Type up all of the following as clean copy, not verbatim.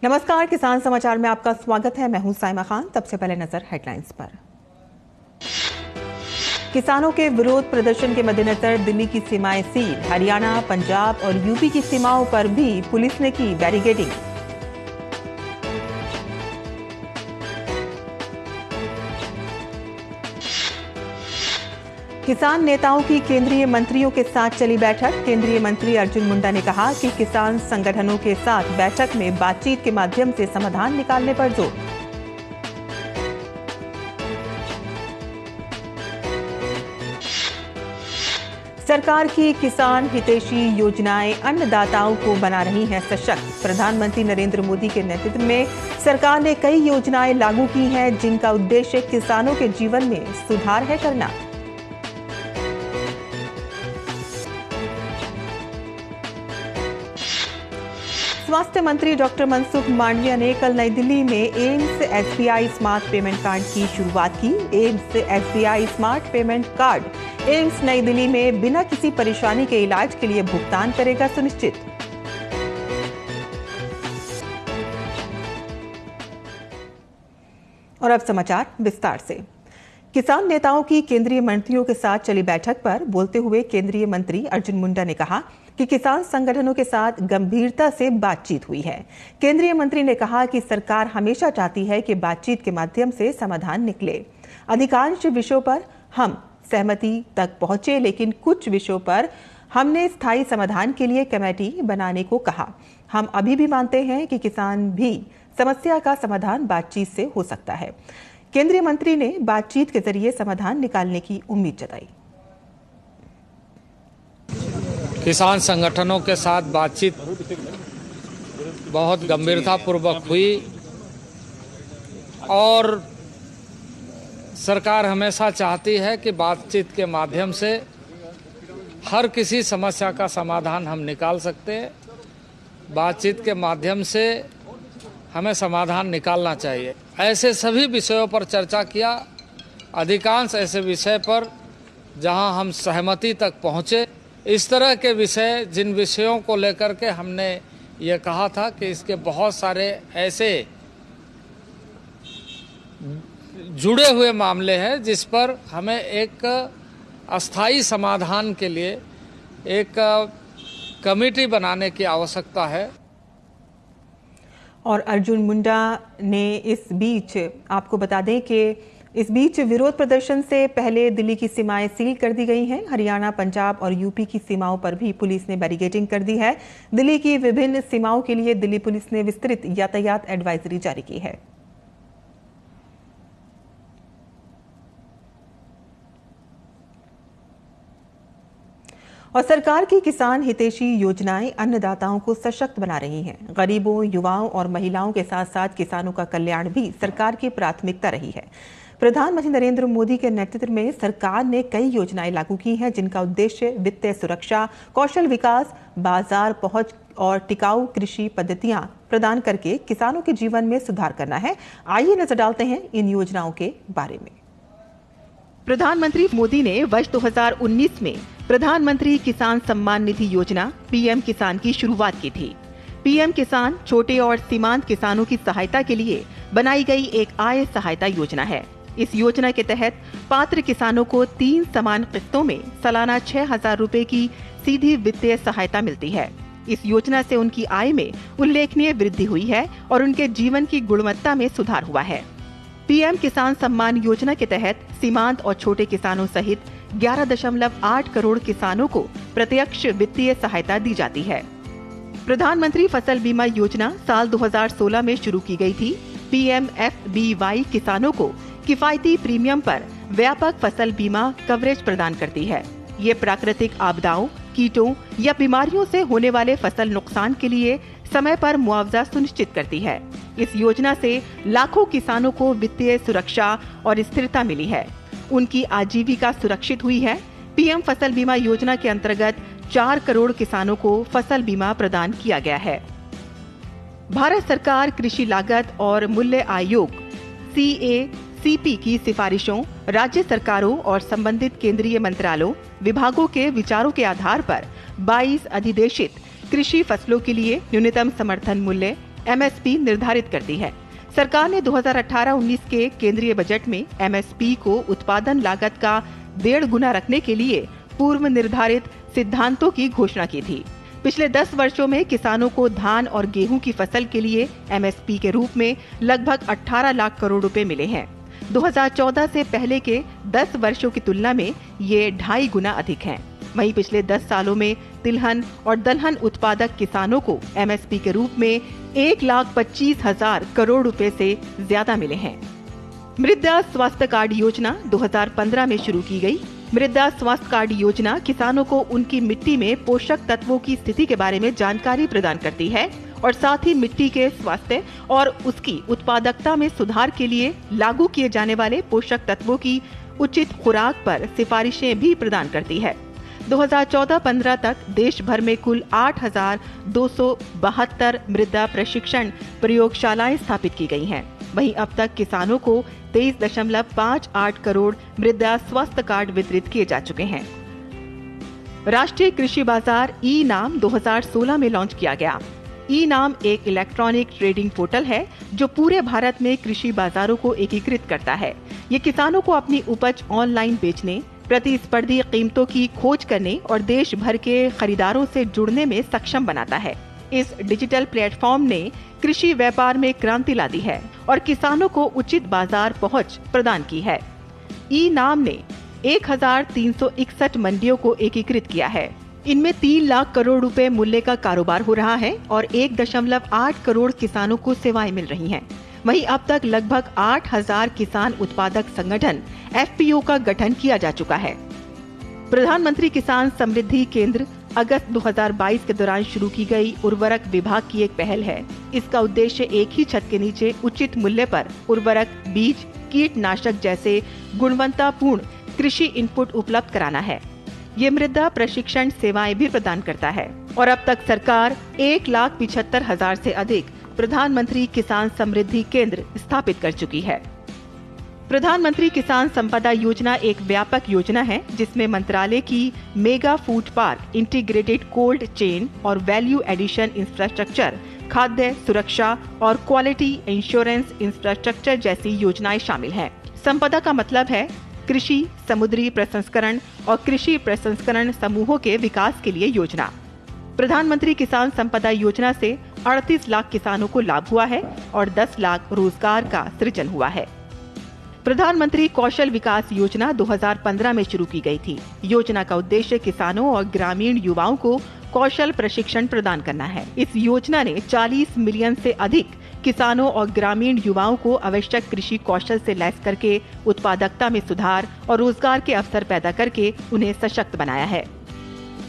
नमस्कार, किसान समाचार में आपका स्वागत है। मैं हूं साइमा खान। सबसे पहले नजर हेडलाइंस पर। किसानों के विरोध प्रदर्शन के मद्देनजर दिल्ली की सीमाएं सील। हरियाणा, पंजाब और यूपी की सीमाओं पर भी पुलिस ने की बैरिकेडिंग। किसान नेताओं की केंद्रीय मंत्रियों के साथ चली बैठक। केंद्रीय मंत्री अर्जुन मुंडा ने कहा कि किसान संगठनों के साथ बैठक में बातचीत के माध्यम से समाधान निकालने पर जोर। सरकार की किसान हितैषी योजनाएं अन्नदाताओं को बना रही हैं सशक्त। प्रधानमंत्री नरेंद्र मोदी के नेतृत्व में सरकार ने कई योजनाएं लागू की हैं जिनका उद्देश्य किसानों के जीवन में सुधार है करना। स्वास्थ्य मंत्री डॉक्टर मनसुख मांडविया ने कल नई दिल्ली में AIIMS SBI smart payment card की शुरुआत की। AIIMS SBI smart payment card AIIMS नई दिल्ली में बिना किसी परेशानी के इलाज के लिए भुगतान करेगा सुनिश्चित। और अब समाचार विस्तार से। किसान नेताओं की केंद्रीय मंत्रियों के साथ चली बैठक पर बोलते हुए केंद्रीय मंत्री अर्जुन मुंडा ने कहा कि किसान संगठनों के साथ गंभीरता से बातचीत हुई है। केंद्रीय मंत्री ने कहा कि सरकार हमेशा चाहती है कि बातचीत के माध्यम से समाधान निकले। अधिकांश विषयों पर हम सहमति तक पहुंचे, लेकिन कुछ विषयों पर हमने स्थायी समाधान के लिए कमेटी बनाने को कहा। हम अभी भी मानते हैं कि किसान भी समस्या का समाधान बातचीत से हो सकता है। केंद्रीय मंत्री ने बातचीत के जरिए समाधान निकालने की उम्मीद जताई। किसान संगठनों के साथ बातचीत बहुत गंभीरतापूर्वक हुई और सरकार हमेशा चाहती है कि बातचीत के माध्यम से हर किसी समस्या का समाधान हम निकाल सकते हैं। बातचीत के माध्यम से हमें समाधान निकालना चाहिए। ऐसे सभी विषयों पर चर्चा किया। अधिकांश ऐसे विषय पर जहां हम सहमति तक पहुंचे। इस तरह के विषय, जिन विषयों को लेकर के हमने ये कहा था कि इसके बहुत सारे ऐसे जुड़े हुए मामले हैं जिस पर हमें एक अस्थायी समाधान के लिए एक कमेटी बनाने की आवश्यकता है। और अर्जुन मुंडा ने इस बीच आपको बता दें कि इस बीच विरोध प्रदर्शन से पहले दिल्ली की सीमाएं सील कर दी गई हैं। हरियाणा, पंजाब और यूपी की सीमाओं पर भी पुलिस ने बैरिकेडिंग कर दी है। दिल्ली की विभिन्न सीमाओं के लिए दिल्ली पुलिस ने विस्तृत यातायात एडवाइजरी जारी की है। और सरकार की किसान हितैषी योजनाएं अन्नदाताओं को सशक्त बना रही हैं। गरीबों, युवाओं और महिलाओं के साथ साथ किसानों का कल्याण भी सरकार की प्राथमिकता रही है। प्रधानमंत्री नरेंद्र मोदी के नेतृत्व में सरकार ने कई योजनाएं लागू की हैं जिनका उद्देश्य वित्तीय सुरक्षा, कौशल विकास, बाजार पहुंच और टिकाऊ कृषि पद्धतियां प्रदान करके किसानों के जीवन में सुधार करना है। आइए नजर डालते हैं इन योजनाओं के बारे में। प्रधानमंत्री मोदी ने वर्ष 2019 में प्रधानमंत्री किसान सम्मान निधि योजना पीएम किसान की शुरुआत की थी। पीएम किसान छोटे और सीमांत किसानों की सहायता के लिए बनाई गई एक आय सहायता योजना है। इस योजना के तहत पात्र किसानों को 3 समान किस्तों में सालाना 6,000 रुपए की सीधी वित्तीय सहायता मिलती है। इस योजना से उनकी आय में उल्लेखनीय वृद्धि हुई है और उनके जीवन की गुणवत्ता में सुधार हुआ है। पीएम किसान सम्मान योजना के तहत सीमांत और छोटे किसानों सहित 11.8 करोड़ किसानों को प्रत्यक्ष वित्तीय सहायता दी जाती है। प्रधानमंत्री फसल बीमा योजना साल 2016 में शुरू की गई थी। पीएमएफबीवाई किसानों को किफायती प्रीमियम पर व्यापक फसल बीमा कवरेज प्रदान करती है। ये प्राकृतिक आपदाओं, कीटों या बीमारियों से होने वाले फसल नुकसान के लिए समय पर मुआवजा सुनिश्चित करती है। इस योजना से लाखों किसानों को वित्तीय सुरक्षा और स्थिरता मिली है। उनकी आजीविका सुरक्षित हुई है। पीएम फसल बीमा योजना के अंतर्गत 4 करोड़ किसानों को फसल बीमा प्रदान किया गया है। भारत सरकार कृषि लागत और मूल्य आयोग CACP की सिफारिशों, राज्य सरकारों और संबंधित केंद्रीय मंत्रालयों, विभागों के विचारों के आधार पर 22 अधिदेशित कृषि फसलों के लिए न्यूनतम समर्थन मूल्य, एमएसपी निर्धारित करती है। सरकार ने 2018-19 के केंद्रीय बजट में एमएसपी को उत्पादन लागत का 1.5 गुना रखने के लिए पूर्व निर्धारित सिद्धांतों की घोषणा की थी। पिछले 10 वर्षों में किसानों को धान और गेहूं की फसल के लिए एमएसपी के रूप में लगभग 18 लाख करोड़ रुपए मिले हैं। 2014 से पहले के 10 वर्षों की तुलना में ये 2.5 गुना अधिक हैं। वहीं पिछले 10 सालों में तिलहन और दलहन उत्पादक किसानों को एमएसपी के रूप में 1,25,000 करोड़ रुपए से ज्यादा मिले हैं। मृदा स्वास्थ्य कार्ड योजना 2015 में शुरू की गई। मृदा स्वास्थ्य कार्ड योजना किसानों को उनकी मिट्टी में पोषक तत्वों की स्थिति के बारे में जानकारी प्रदान करती है और साथ ही मिट्टी के स्वास्थ्य और उसकी उत्पादकता में सुधार के लिए लागू किए जाने वाले पोषक तत्वों की उचित खुराक पर सिफारिशें भी प्रदान करती है। 2014-15 तक देश भर में कुल 8,272 मृदा प्रशिक्षण प्रयोगशालाएं स्थापित की गई हैं। वहीं अब तक किसानों को 23.58 करोड़ मृदा स्वास्थ्य कार्ड वितरित किए जा चुके हैं। राष्ट्रीय कृषि बाजार ई नाम 2016 में लॉन्च किया गया। ई नाम एक इलेक्ट्रॉनिक ट्रेडिंग पोर्टल है जो पूरे भारत में कृषि बाजारों को एकीकृत करता है। ये किसानों को अपनी उपज ऑनलाइन बेचने, प्रतिस्पर्धी कीमतों की खोज करने और देश भर के खरीदारों से जुड़ने में सक्षम बनाता है। इस डिजिटल प्लेटफॉर्म ने कृषि व्यापार में क्रांति ला दी है और किसानों को उचित बाजार पहुंच प्रदान की है। ई नाम ने 1,361 मंडियों को एकीकृत किया है। इनमें 3 लाख करोड़ रुपए मूल्य का कारोबार हो रहा है और 1.8 करोड़ किसानों को सेवाएं मिल रही हैं। वहीं अब तक लगभग 8,000 किसान उत्पादक संगठन एफपीओ का गठन किया जा चुका है। प्रधानमंत्री किसान समृद्धि केंद्र अगस्त 2022 के दौरान शुरू की गई उर्वरक विभाग की एक पहल है। इसका उद्देश्य एक ही छत के नीचे उचित मूल्य पर उर्वरक, बीज, कीटनाशक जैसे गुणवत्तापूर्ण कृषि इनपुट उपलब्ध कराना है। ये मृदा प्रशिक्षण सेवाएं भी प्रदान करता है और अब तक सरकार 1,75,000 से अधिक प्रधानमंत्री किसान समृद्धि केंद्र स्थापित कर चुकी है। प्रधानमंत्री किसान संपदा योजना एक व्यापक योजना है जिसमें मंत्रालय की mega food park, integrated cold chain और वैल्यू एडिशन इंफ्रास्ट्रक्चर, खाद्य सुरक्षा और क्वालिटी इंश्योरेंस इंफ्रास्ट्रक्चर जैसी योजनाएं शामिल हैं। संपदा का मतलब है कृषि, समुद्री प्रसंस्करण और कृषि प्रसंस्करण समूहों के विकास के लिए योजना। प्रधानमंत्री किसान संपदा योजना से 38 लाख किसानों को लाभ हुआ है और 10 लाख रोजगार का सृजन हुआ है। प्रधानमंत्री कौशल विकास योजना 2015 में शुरू की गई थी। योजना का उद्देश्य किसानों और ग्रामीण युवाओं को कौशल प्रशिक्षण प्रदान करना है। इस योजना ने 40 मिलियन से अधिक किसानों और ग्रामीण युवाओं को आवश्यक कृषि कौशल से लैस करके उत्पादकता में सुधार और रोजगार के अवसर पैदा करके उन्हें सशक्त बनाया है।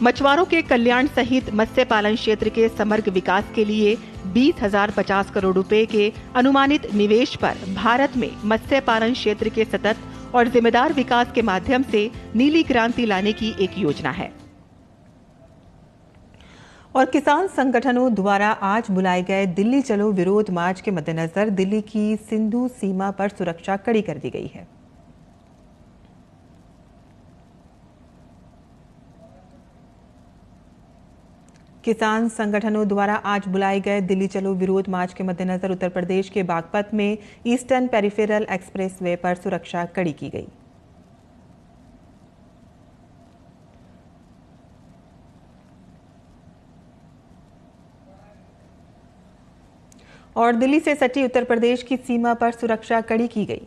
मछुआरों के कल्याण सहित मत्स्य पालन क्षेत्र के समग्र विकास के लिए 20,050 करोड़ रुपए के अनुमानित निवेश पर भारत में मत्स्य पालन क्षेत्र के सतत और जिम्मेदार विकास के माध्यम से नीली क्रांति लाने की एक योजना है। और किसान संगठनों द्वारा आज बुलाए गए दिल्ली चलो विरोध मार्च के मद्देनजर दिल्ली की सिंधु सीमा पर सुरक्षा कड़ी कर दी गई है। किसान संगठनों द्वारा आज बुलाए गए दिल्ली चलो विरोध मार्च के मद्देनजर उत्तर प्रदेश के बागपत में ईस्टर्न पेरिफेरल एक्सप्रेसवे पर सुरक्षा कड़ी की गई। और दिल्ली से सटी उत्तर प्रदेश की सीमा पर सुरक्षा कड़ी की गई।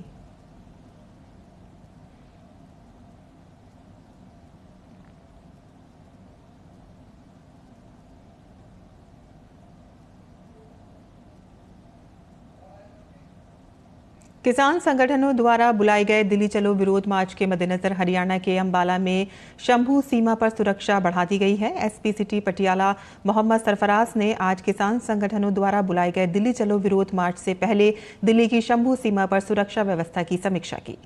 किसान संगठनों द्वारा बुलाए गए दिल्ली चलो विरोध मार्च के मद्देनजर हरियाणा के अंबाला में शंभू सीमा पर सुरक्षा बढ़ा दी गई है। एसपी सिटी पटियाला मोहम्मद सरफराज ने आज किसान संगठनों द्वारा बुलाए गए दिल्ली चलो विरोध मार्च से पहले दिल्ली की शंभू सीमा पर सुरक्षा व्यवस्था की समीक्षा की।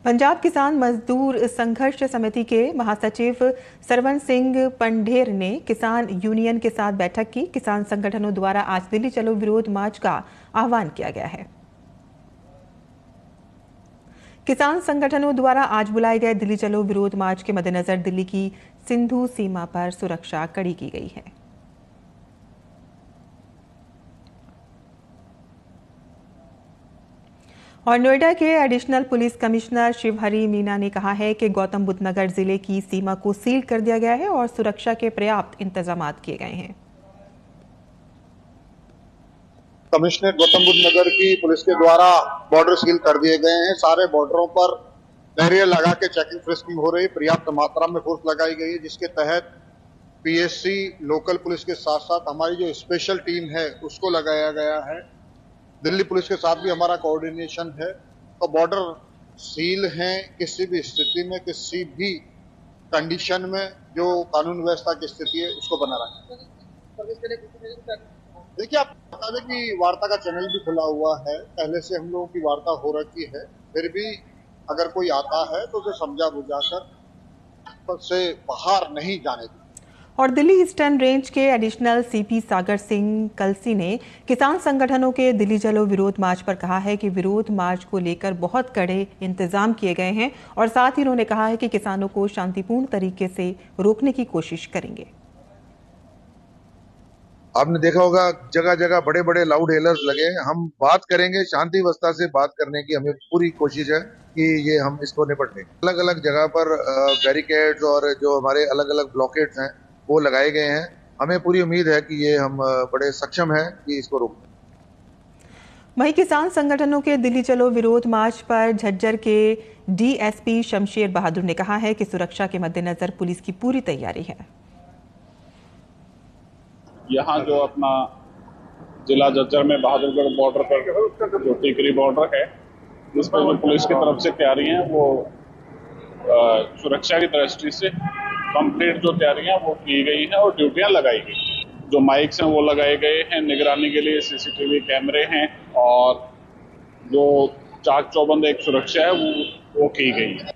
पंजाब किसान मजदूर संघर्ष समिति के महासचिव सरवण सिंह पंढेर ने किसान यूनियन के साथ बैठक की। किसान संगठनों द्वारा आज दिल्ली चलो विरोध मार्च का आह्वान किया गया है। किसान संगठनों द्वारा आज बुलाए गए दिल्ली चलो विरोध मार्च के मद्देनजर दिल्ली की सिंधु सीमा पर सुरक्षा कड़ी की गई है। और नोएडा के additional police commissioner Shivhari Meena ने कहा है कि गौतम बुद्ध नगर जिले की सीमा को सील कर दिया गया है और सुरक्षा के पर्याप्त इंतजाम किए गए हैं। कमिश्नर गौतम बुद्ध नगर की पुलिस के द्वारा बॉर्डर सील कर दिए गए हैं। सारे बॉर्डरों पर बैरियर लगा के चेकिंग फ्रिस्किंग हो रही है। पर्याप्त मात्रा में फोर्स लगाई गई है, जिसके तहत पीएससी लोकल पुलिस के साथ साथ हमारी जो स्पेशल टीम है उसको लगाया गया है। दिल्ली पुलिस के साथ भी हमारा कोऑर्डिनेशन है। तो बॉर्डर सील है। किसी भी स्थिति में, किसी भी कंडीशन में जो कानून व्यवस्था की स्थिति है उसको बना रखा। देखिए, आप बता दें कि वार्ता का चैनल भी खुला हुआ है। पहले से हम लोगों की वार्ता हो रखी है। फिर भी अगर कोई आता है तो उसे समझा बुझाकर से बाहर नहीं जाने दें। और दिल्ली ईस्टर्न रेंज के एडिशनल सीपी सागर सिंह कलसी ने किसान संगठनों के दिल्ली चलो विरोध मार्च पर कहा है कि विरोध मार्च को लेकर बहुत कड़े इंतजाम किए गए हैं और साथ ही उन्होंने कहा है कि किसानों को शांतिपूर्ण तरीके से रोकने की कोशिश करेंगे। आपने देखा होगा जगह जगह बड़े बड़े लाउड हेलर्स लगे हैं। हम बात करेंगे, शांति अवस्था से बात करने की हमें पूरी कोशिश है कि ये हम इसको निपट लें। अलग अलग जगह पर बैरिकेड्स और जो हमारे अलग अलग ब्लॉकेट्स हैं वो लगाए गए हैं। हमें पूरी उम्मीद है कि ये हम बड़े सक्षम हैं कि इसको रोक दें। वहीं किसान संगठनों के दिल्ली चलो विरोध मार्च पर झज्जर के डीएसपी शमशेर बहादुर ने कहा है कि सुरक्षा के मद्देनजर पुलिस की पूरी तैयारी है। यहाँ जो अपना जिला झज्जर में बहादुरगढ़ बॉर्डर पर जो टिकरी बॉर्डर है, इस पर जो पुलिस की तरफ से तैयारी है वो सुरक्षा की दृष्टि से कंप्लीट जो तैयारियां वो की गई हैं और ड्यूटियां लगाई गई। जो माइक्स हैं वो लगाए गए हैं निगरानी के लिए, सीसीटीवी कैमरे हैं और जो चाक चौबंद एक सुरक्षा है वो की गई है।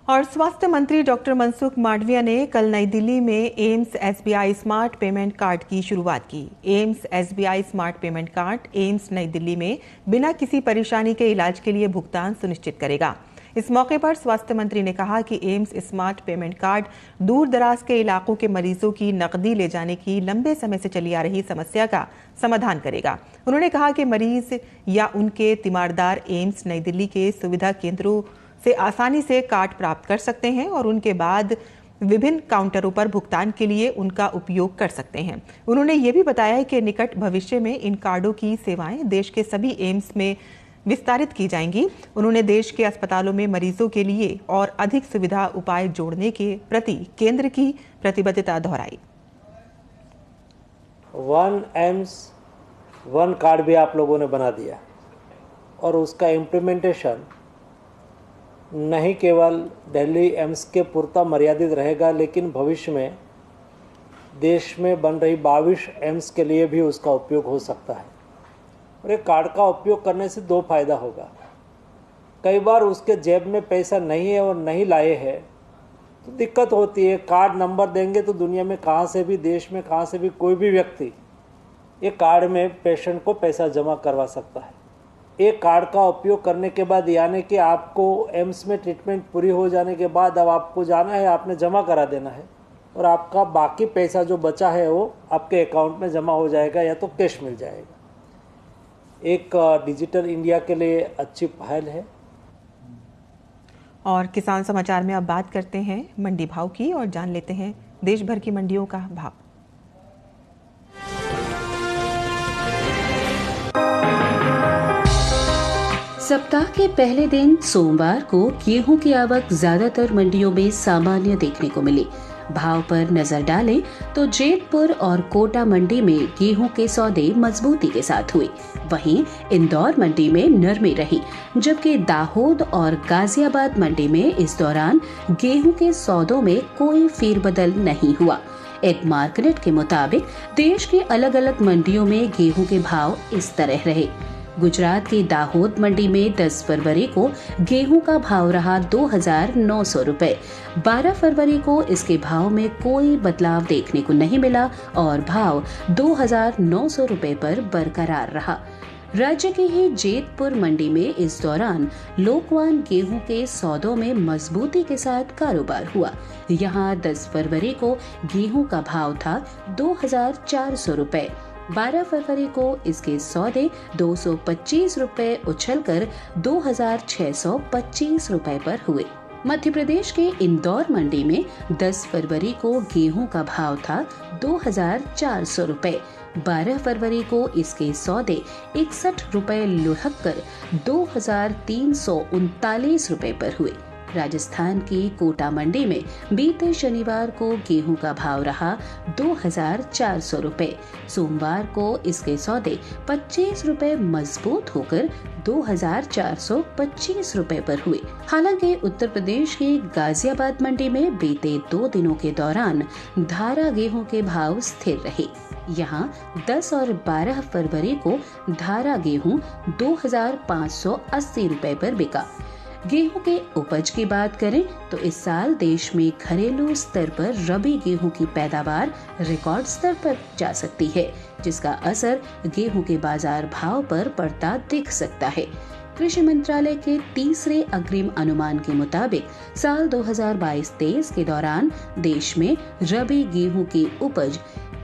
और स्वास्थ्य मंत्री डॉक्टर मनसुख मांडविया ने कल नई दिल्ली में AIIMS SBI smart payment card की शुरुआत की। AIIMS SBI smart payment card AIIMS नई दिल्ली में बिना किसी परेशानी के इलाज के लिए भुगतान सुनिश्चित करेगा। इस मौके पर स्वास्थ्य मंत्री ने कहा कि एम्स स्मार्ट पेमेंट कार्ड दूर दराज के इलाकों के मरीजों की नकदी ले जाने की लंबे समय से चली आ रही समस्या का समाधान करेगा। उन्होंने कहा कि मरीज या उनके तीमारदार एम्स नई दिल्ली के सुविधा केंद्रों से आसानी से कार्ड प्राप्त कर सकते हैं और उनके बाद विभिन्न काउंटरों पर भुगतान के लिए उनका उपयोग कर सकते हैं। उन्होंने ये भी बताया कि निकट भविष्य में इन कार्डों की सेवाएं देश के सभी एम्स में विस्तारित की जाएंगी। उन्होंने देश के अस्पतालों में मरीजों के लिए और अधिक सुविधा उपाय जोड़ने के प्रति केंद्र की प्रतिबद्धता दोहराई। वन एम्स वन कार्ड भी आप लोगों ने बना दिया और उसका इम्प्लीमेंटेशन नहीं केवल दिल्ली एम्स के पुरता मर्यादित रहेगा, लेकिन भविष्य में देश में बन रही 22 एम्स के लिए भी उसका उपयोग हो सकता है। और एक कार्ड का उपयोग करने से दो फायदा होगा। कई बार उसके जेब में पैसा नहीं है और नहीं लाए हैं तो दिक्कत होती है। कार्ड नंबर देंगे तो दुनिया में कहाँ से भी, देश में कहाँ से भी कोई भी व्यक्ति एक कार्ड में पेशेंट को पैसा जमा करवा सकता है। एक कार्ड का उपयोग करने के बाद, यानी कि आपको एम्स में ट्रीटमेंट पूरी हो जाने के बाद अब आपको जाना है, आपने जमा करा देना है और आपका बाकी पैसा जो बचा है वो आपके अकाउंट में जमा हो जाएगा या तो कैश मिल जाएगा। एक डिजिटल इंडिया के लिए अच्छी पहल है। और किसान समाचार में अब बात करते हैं मंडी भाव की और जान लेते हैं देश भर की मंडियों का भाव। सप्ताह के पहले दिन सोमवार को गेहूं की आवक ज्यादातर मंडियों में सामान्य देखने को मिली। भाव पर नजर डालें तो जेतपुर और कोटा मंडी में गेहूं के सौदे मजबूती के साथ हुए। वहीं इंदौर मंडी में नरमी रही, जबकि दाहोद और गाजियाबाद मंडी में इस दौरान गेहूं के सौदों में कोई फेरबदल नहीं हुआ। एक मार्केट के मुताबिक देश के अलग अलग मंडियों में गेहूं के भाव इस तरह रहे। गुजरात की दाहोद मंडी में 10 फरवरी को गेहूं का भाव रहा 2,900 रुपए। 12 फरवरी को इसके भाव में कोई बदलाव देखने को नहीं मिला और भाव 2,900 रुपए पर बरकरार रहा। राज्य की ही जेतपुर मंडी में इस दौरान लोकवान गेहूं के सौदों में मजबूती के साथ कारोबार हुआ। यहां 10 फरवरी को गेहूं का भाव था 2,400 रुपए। 12 फरवरी को इसके सौदे 225 रुपए उछलकर 2,625 रुपए पर हुए। मध्य प्रदेश के इंदौर मंडी में 10 फरवरी को गेहूं का भाव था 2,400 रुपए। 12 फरवरी को इसके सौदे 61 रुपए लुढ़क कर 2,339 रुपए पर हुए। राजस्थान की कोटा मंडी में बीते शनिवार को गेहूं का भाव रहा 2,400 रुपए। सोमवार को इसके सौदे 25 रुपए मजबूत होकर 2,425 रुपए पर हुए। हालांकि उत्तर प्रदेश की गाजियाबाद मंडी में बीते 2 दिनों के दौरान धारा गेहूं के भाव स्थिर रहे। यहाँ 10 और 12 फरवरी को धारा गेहूं 2,580 रुपए पर बिका। गेहूं के उपज की बात करें तो इस साल देश में घरेलू स्तर पर रबी गेहूं की पैदावार रिकॉर्ड स्तर पर जा सकती है, जिसका असर गेहूं के बाजार भाव पर पड़ता दिख सकता है। कृषि मंत्रालय के तीसरे अग्रिम अनुमान के मुताबिक साल 2022-23 के दौरान देश में रबी गेहूं की उपज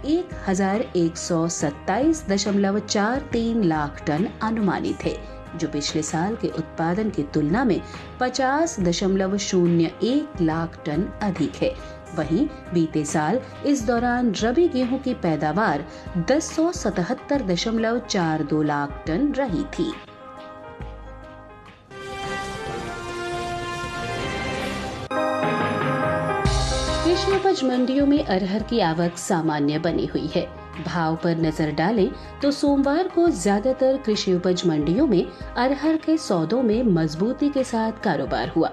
1,127.43 लाख टन अनुमानित है, जो पिछले साल के उत्पादन की तुलना में 50.01 लाख टन अधिक है। वहीं बीते साल इस दौरान रबी गेहूं की पैदावार 10,177.42 लाख टन रही थी। कृषि उपज मंडियों में अरहर की आवक सामान्य बनी हुई है। भाव पर नजर डालें तो सोमवार को ज्यादातर कृषि उपज मंडियों में अरहर के सौदों में मजबूती के साथ कारोबार हुआ।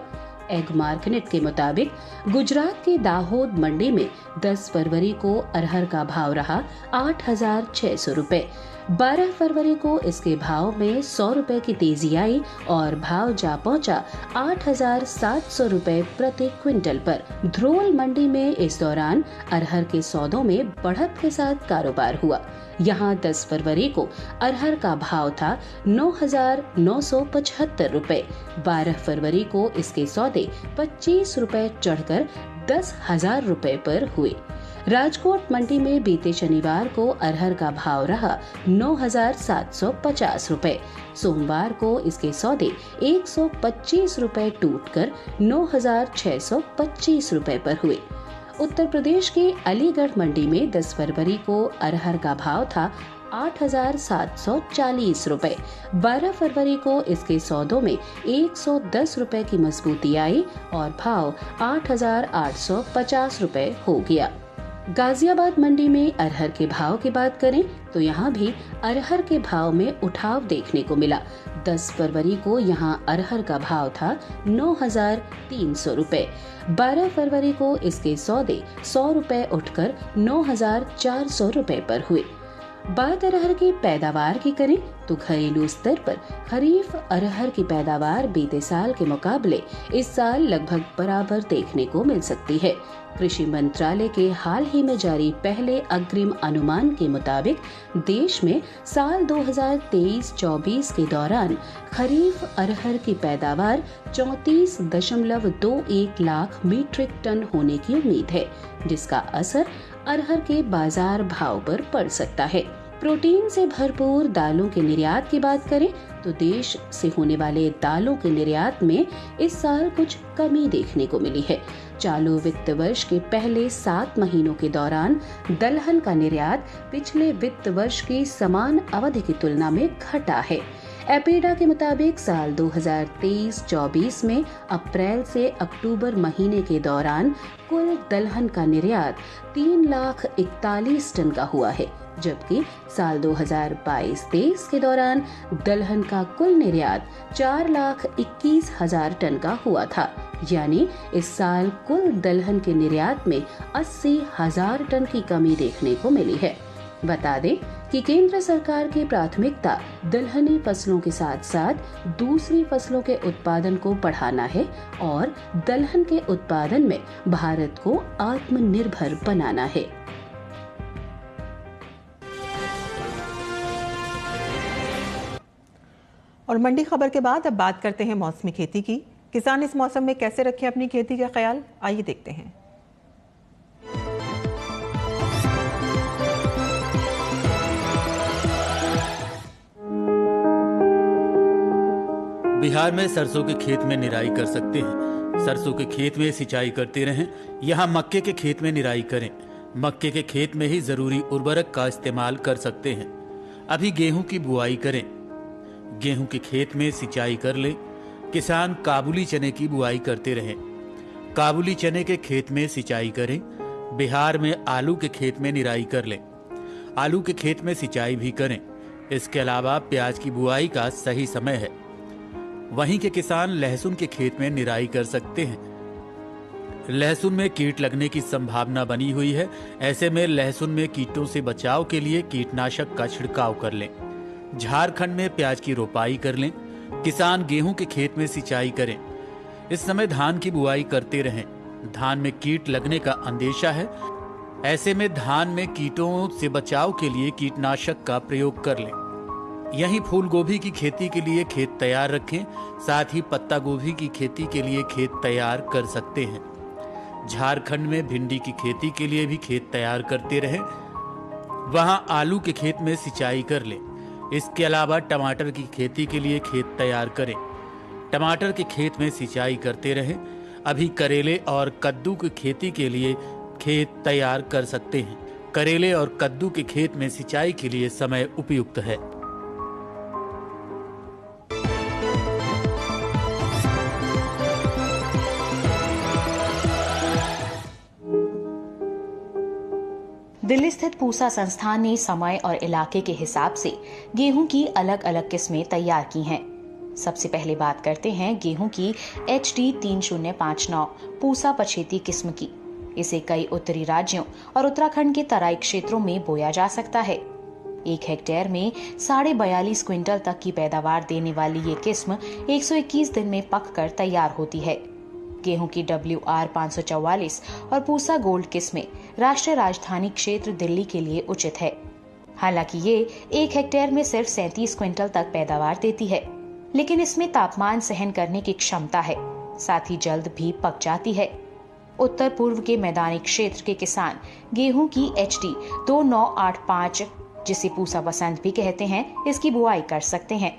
एग मार्केट के मुताबिक गुजरात की दाहोद मंडी में 10 फरवरी को अरहर का भाव रहा 8,600 रुपए। 12 फरवरी को इसके भाव में 100 रुपए की तेजी आई और भाव जा पहुंचा 8,700 रुपए प्रति क्विंटल पर। ध्रोल मंडी में इस दौरान अरहर के सौदों में बढ़त के साथ कारोबार हुआ। यहाँ 10 फरवरी को अरहर का भाव था 9,975 रुपए। 12 फरवरी को इसके सौदे 25 रुपए चढ़कर 10,000 रुपए पर हुए। राजकोट मंडी में बीते शनिवार को अरहर का भाव रहा 9,750 रुपए। सोमवार को इसके सौदे 125 रुपए टूटकर 9,625 रुपए पर हुए। उत्तर प्रदेश की अलीगढ़ मंडी में 10 फरवरी को अरहर का भाव था 8,740 रुपए। 12 फरवरी को इसके सौदों में 110 रुपए की मजबूती आई और भाव 8,850 रुपए हो गया। गाजियाबाद मंडी में अरहर के भाव की बात करें तो यहाँ भी अरहर के भाव में उठाव देखने को मिला। 10 फरवरी को यहाँ अरहर का भाव था 9,300 रुपए। 12 फरवरी को इसके सौदे 100 रुपए उठकर 9,400 रुपए पर हुए। बात अरहर की पैदावार की करें तो घरेलू स्तर पर खरीफ अरहर की पैदावार बीते साल के मुकाबले इस साल लगभग बराबर देखने को मिल सकती है। कृषि मंत्रालय के हाल ही में जारी पहले अग्रिम अनुमान के मुताबिक देश में साल 2023-24 के दौरान खरीफ अरहर की पैदावार 34.21 लाख मीट्रिक टन होने की उम्मीद है, जिसका असर अरहर के बाजार भाव पर पड़ सकता है। प्रोटीन से भरपूर दालों के निर्यात की बात करें तो देश से होने वाले दालों के निर्यात में इस साल कुछ कमी देखने को मिली है। चालू वित्त वर्ष के पहले 7 महीनों के दौरान दलहन का निर्यात पिछले वित्त वर्ष की समान अवधि की तुलना में घटा है। एपेडा के मुताबिक साल 2023-24 में अप्रैल से अक्टूबर महीने के दौरान कुल दलहन का निर्यात 3,41,00,000 टन का हुआ है, जबकि साल 2022-23 के दौरान दलहन का कुल निर्यात 4,21,000 टन का हुआ था। यानी इस साल कुल दलहन के निर्यात में 80,000 टन की कमी देखने को मिली है। बता दें कि केंद्र सरकार की प्राथमिकता दलहनी फसलों के साथ साथ दूसरी फसलों के उत्पादन को बढ़ाना है और दलहन के उत्पादन में भारत को आत्मनिर्भर बनाना है। और मंडी खबर के बाद अब बात करते हैं मौसमी खेती की। किसान इस मौसम में कैसे रखें अपनी खेती का ख्याल, आइए देखते हैं। बिहार में सरसों के खेत में निराई कर सकते हैं। सरसों के खेत में सिंचाई करते रहें। यहाँ मक्के के खेत में निराई करें। मक्के के खेत में ही जरूरी उर्वरक का इस्तेमाल कर सकते हैं। अभी गेहूं की बुआई करें। गेहूं के खेत में सिंचाई कर लें। किसान काबुली चने की बुआई करते रहें। काबुली चने के खेत में सिंचाई करें। बिहार में आलू के खेत में निराई कर लें। आलू के खेत में सिंचाई भी करें। इसके अलावा प्याज की बुआई का सही समय है। वहीं के किसान लहसुन के खेत में निराई कर सकते हैं। लहसुन में कीट लगने की संभावना बनी हुई है। ऐसे में लहसुन में कीटों से बचाव के लिए कीटनाशक का छिड़काव कर लें। झारखंड में प्याज की रोपाई कर लें। किसान गेहूं के खेत में सिंचाई करें। इस समय धान की बुआई करते रहें। धान में कीट लगने का अंदेशा है। ऐसे में धान में कीटों से बचाव के लिए कीटनाशक का प्रयोग कर लें। यहीं फूल गोभी की खेती के लिए खेत तैयार रखें। साथ ही पत्ता गोभी की खेती के लिए खेत तैयार कर सकते हैं। झारखंड में भिंडी की खेती के लिए भी खेत तैयार करते रहें। वहां आलू के खेत में सिंचाई कर लें। इसके अलावा टमाटर की खेती के लिए खेत तैयार करें। टमाटर के खेत में सिंचाई करते रहें। अभी करेले और कद्दू की खेती के लिए खेत तैयार कर सकते हैं। करेले और कद्दू के खेत में सिंचाई के लिए समय उपयुक्त है। दिल्ली स्थित पूसा संस्थान ने समय और इलाके के हिसाब से गेहूं की अलग अलग किस्में तैयार की हैं। सबसे पहले बात करते हैं गेहूं की HD 3059 पूसा पछेती किस्म की। इसे कई उत्तरी राज्यों और उत्तराखंड के तराई क्षेत्रों में बोया जा सकता है। 1 हेक्टेयर में 42.5 क्विंटल तक की पैदावार देने वाली ये किस्म 121 दिन में पककर तैयार होती है। गेहूं की WR 544 और पूसा गोल्ड किस्में राष्ट्रीय राजधानी क्षेत्र दिल्ली के लिए उचित है। हालांकि ये 1 हेक्टेयर में सिर्फ 37 क्विंटल तक पैदावार देती है, लेकिन इसमें तापमान सहन करने की क्षमता है। साथ ही जल्द भी पक जाती है। उत्तर पूर्व के मैदानी क्षेत्र के किसान गेहूं की HD 2985, जिसे पूसा बसंत भी कहते हैं, इसकी बुआई कर सकते हैं।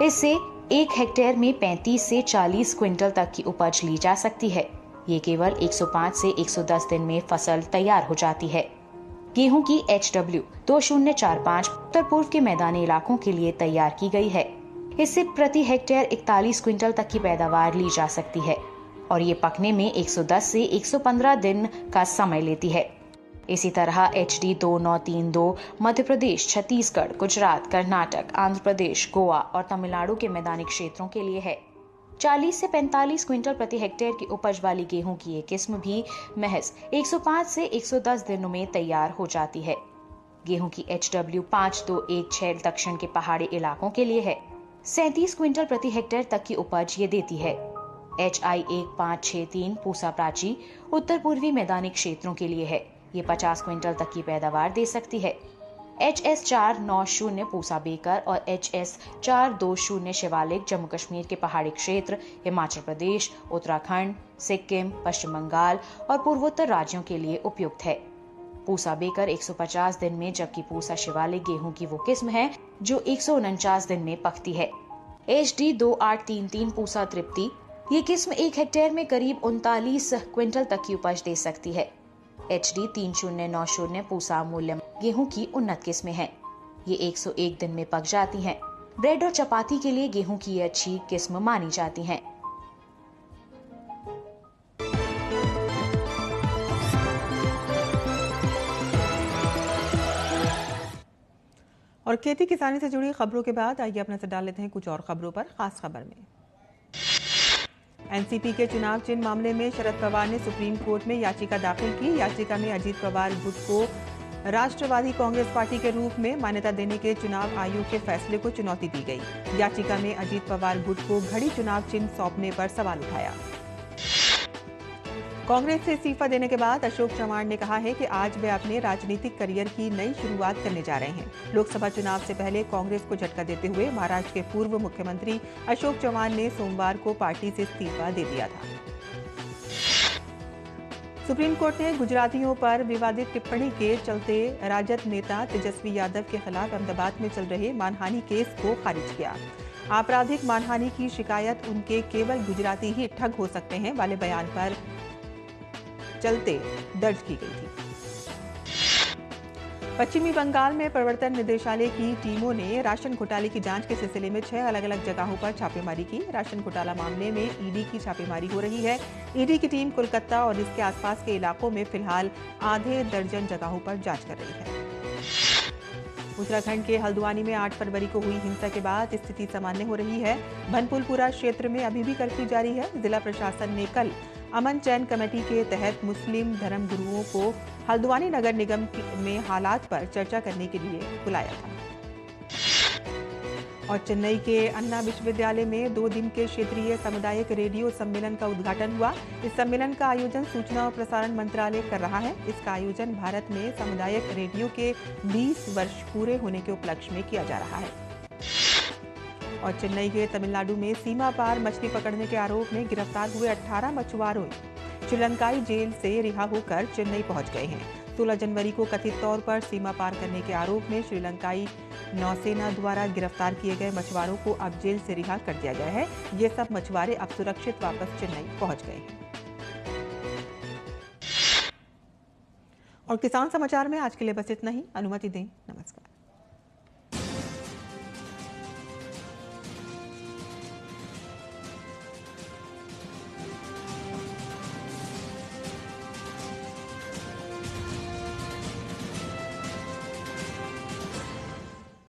इससे 1 हेक्टेयर में 35 से 40 क्विंटल तक की उपज ली जा सकती है। ये केवल 105 से 110 दिन में फसल तैयार हो जाती है। गेहूं की HW 2045 उत्तर पूर्व के मैदानी इलाकों के लिए तैयार की गई है। इससे प्रति हेक्टेयर 41 क्विंटल तक की पैदावार ली जा सकती है और ये पकने में 110 से 115 दिन का समय लेती है। इसी तरह HD 2932 मध्य प्रदेश, छत्तीसगढ़, गुजरात, कर्नाटक, आंध्र प्रदेश, गोवा और तमिलनाडु के मैदानी क्षेत्रों के लिए है। 40 से 45 क्विंटल प्रति हेक्टेयर की उपज वाली गेहूं की ये किस्म भी महज 105 से 110 दिनों में तैयार हो जाती है। गेहूं की HW 5216 दक्षिण के पहाड़ी इलाकों के लिए है। 37 क्विंटल प्रति हेक्टेयर तक की उपज ये देती है। HI 1563 पूसा प्राची उत्तर पूर्वी मैदानी क्षेत्रों के लिए है। ये 50 क्विंटल तक की पैदावार दे सकती है। HS 490 पूसा बेकर और HS 420 शिवालिक जम्मू कश्मीर के पहाड़ी क्षेत्र, हिमाचल प्रदेश, उत्तराखंड, सिक्किम, पश्चिम बंगाल और पूर्वोत्तर राज्यों के लिए उपयुक्त है। पूसा बेकर 150 दिन में, जबकि पूसा शिवालिक गेहूं की वो किस्म है जो 149 दिन में पकती है। HD 2833 पूसा तृप्ति, ये किस्म 1 हेक्टेयर में करीब 39 क्विंटल तक की उपज दे सकती है। HD 3090 पूसा मूल्य गेहूं की उन्नत किस्में हैं। ये 101 दिन में पक जाती हैं। ब्रेड और चपाती के लिए गेहूं की ये अच्छी किस्म मानी जाती हैं। और खेती किसानी से जुड़ी खबरों के बाद आइए अपना नजर डाल लेते हैं कुछ और खबरों पर। खास खबर में एनसीपी के चुनाव चिन्ह मामले में शरद पवार ने सुप्रीम कोर्ट में याचिका दाखिल की। याचिका में अजीत पवार गुट को राष्ट्रवादी कांग्रेस पार्टी के रूप में मान्यता देने के चुनाव आयोग के फैसले को चुनौती दी गई। याचिका में अजीत पवार गुट को घड़ी चुनाव चिन्ह सौंपने पर सवाल उठाया। कांग्रेस से इस्तीफा देने के बाद अशोक चव्हाण ने कहा है कि आज वे अपने राजनीतिक करियर की नई शुरुआत करने जा रहे हैं। लोकसभा चुनाव से पहले कांग्रेस को झटका देते हुए महाराष्ट्र के पूर्व मुख्यमंत्री अशोक चव्हाण ने सोमवार को पार्टी से इस्तीफा दे दिया था। सुप्रीम कोर्ट ने गुजरातियों पर विवादित टिप्पणी के चलते राजद नेता तेजस्वी यादव के खिलाफ अहमदाबाद में चल रहे मानहानि केस को खारिज किया। आपराधिक मानहानि की शिकायत उनके केवल गुजराती ही ठग हो सकते हैं वाले बयान पर चलते दर्ज की गई थी। पश्चिमी बंगाल में प्रवर्तन निदेशालय की टीमों ने राशन घोटाले की जांच के सिलसिले में 6 अलग अलग जगहों पर छापेमारी की। राशन घोटाला मामले में ईडी की छापेमारी हो रही है। ईडी की टीम कोलकाता और इसके आसपास के इलाकों में फिलहाल आधे दर्जन जगहों पर जांच कर रही है। उत्तराखंड के हल्द्वानी में 8 फरवरी को हुई हिंसा के बाद स्थिति सामान्य हो रही है। भनपुलपुरा क्षेत्र में अभी भी कर्फ्यू जारी है। जिला प्रशासन ने कल अमन चैन कमेटी के तहत मुस्लिम धर्म गुरुओं को हल्द्वानी नगर निगम में हालात पर चर्चा करने के लिए बुलाया था। और चेन्नई के अन्ना विश्वविद्यालय में 2 दिन के क्षेत्रीय सामुदायिक रेडियो सम्मेलन का उद्घाटन हुआ। इस सम्मेलन का आयोजन सूचना और प्रसारण मंत्रालय कर रहा है। इसका आयोजन भारत में सामुदायिक रेडियो के 20 वर्ष पूरे होने के उपलक्ष्य में किया जा रहा है। और चेन्नई के तमिलनाडु में सीमा पार मछली पकड़ने के आरोप में गिरफ्तार हुए 18 मछुआरों श्रीलंकाई जेल से रिहा होकर चेन्नई पहुंच गए हैं। 16 जनवरी को कथित तौर पर सीमा पार करने के आरोप में श्रीलंकाई नौसेना द्वारा गिरफ्तार किए गए मछुआरों को अब जेल से रिहा कर दिया गया है। ये सब मछुआरे अब सुरक्षित वापस चेन्नई पहुंच गए हैं। और किसान समाचार में आज के लिए बस इतना ही। अनुमति दें। नमस्कार।